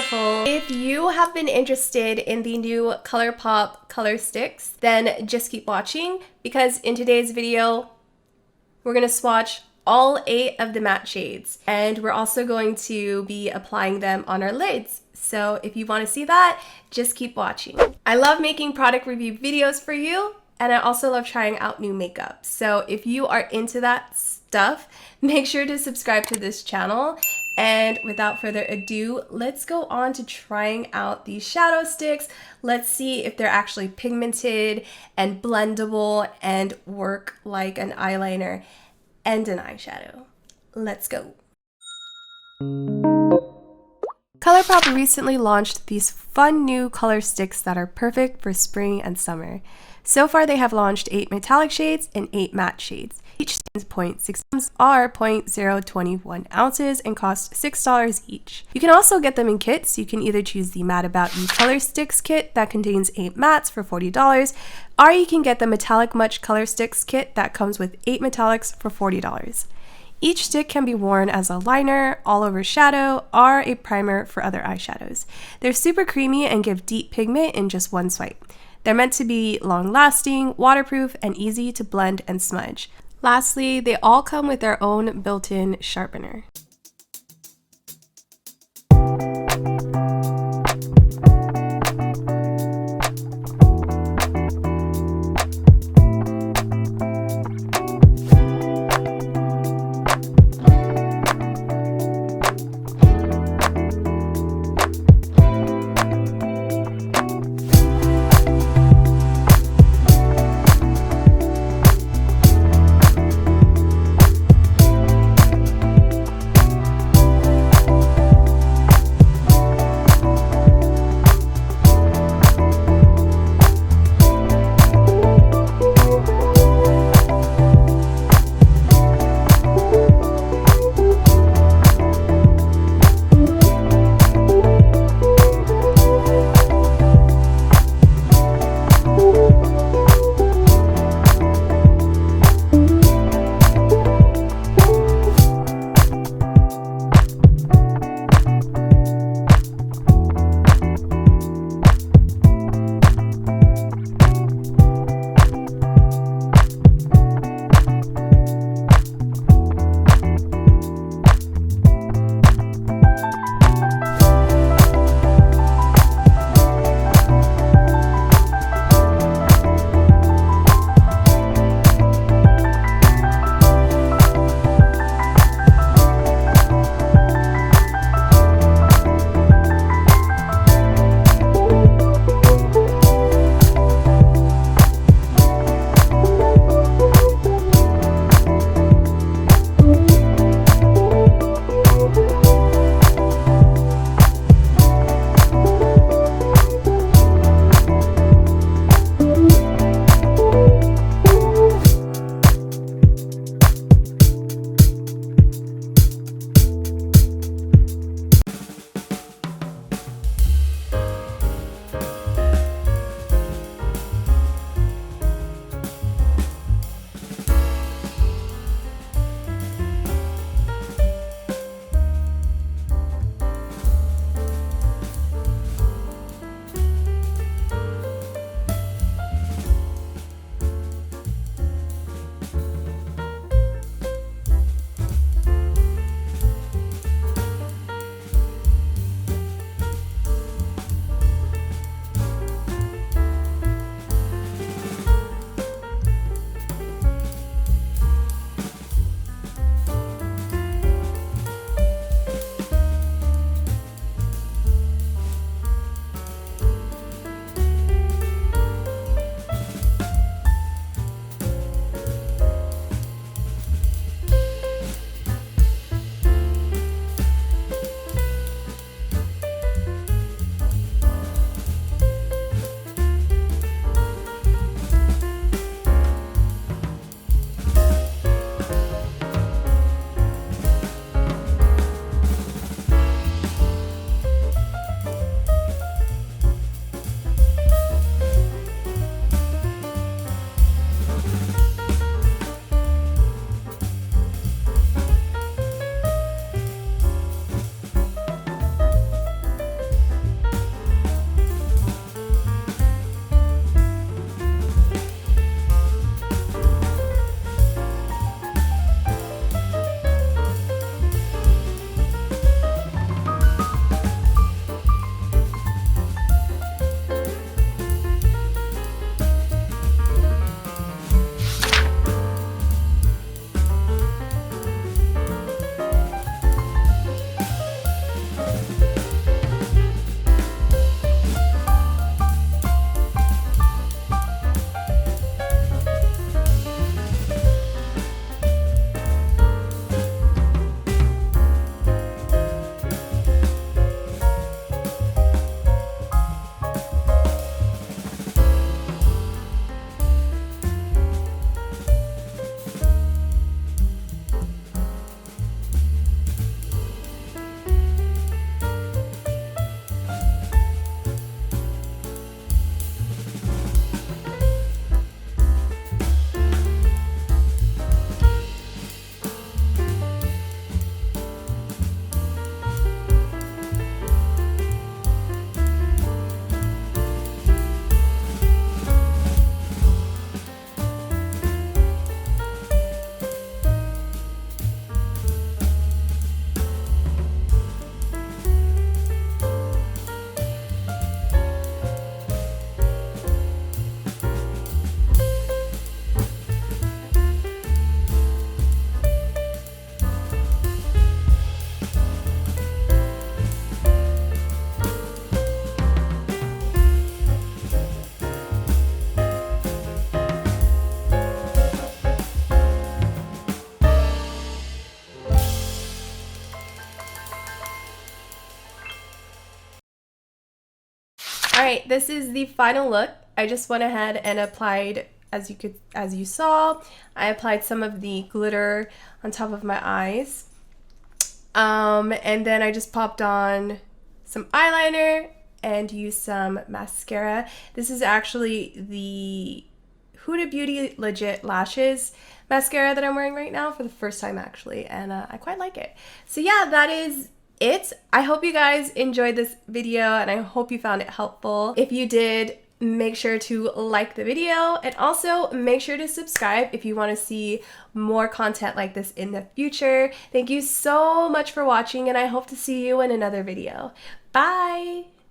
beautiful. If you have been interested in the new Colourpop Color Stix, then just keep watching, because in today's video, we're gonna swatch all 8 of the matte shades, and we're also going to be applying them on our lids. So if you want to see that, just keep watching. I love making product review videos for you, and I also love trying out new makeup. So if you are into that stuff, make sure to subscribe to this channel. And without further ado, let's go on to trying out these shadow sticks. Let's see if they're actually pigmented and blendable and work like an eyeliner and an eyeshadow. Let's go. Colourpop recently launched these fun new color sticks that are perfect for spring and summer. So far they have launched 8 metallic shades and 8 matte shades. Each is 0.6 ounces, are 0.021 ounces, and cost $6 each. You can also get them in kits. You can either choose the Matte About You Color Sticks kit that contains 8 mattes for $40, or you can get the Metallic Much Color Sticks kit that comes with 8 metallics for $40. Each stick can be worn as a liner, all over shadow, or a primer for other eyeshadows. They're super creamy and give deep pigment in just one swipe. They're meant to be long-lasting, waterproof, and easy to blend and smudge. Lastly, they all come with their own built-in sharpener. Alright, this is the final look. I just went ahead and applied, as you saw, I applied some of the glitter on top of my eyes. And then I just popped on some eyeliner and used some mascara. This is actually the Huda Beauty Legit Lashes mascara that I'm wearing right now for the first time actually, and I quite like it. So yeah, that is it. I hope you guys enjoyed this video and I hope you found it helpful. If you did, make sure to like the video and also make sure to subscribe if you want to see more content like this in the future. Thank you so much for watching and I hope to see you in another video. Bye!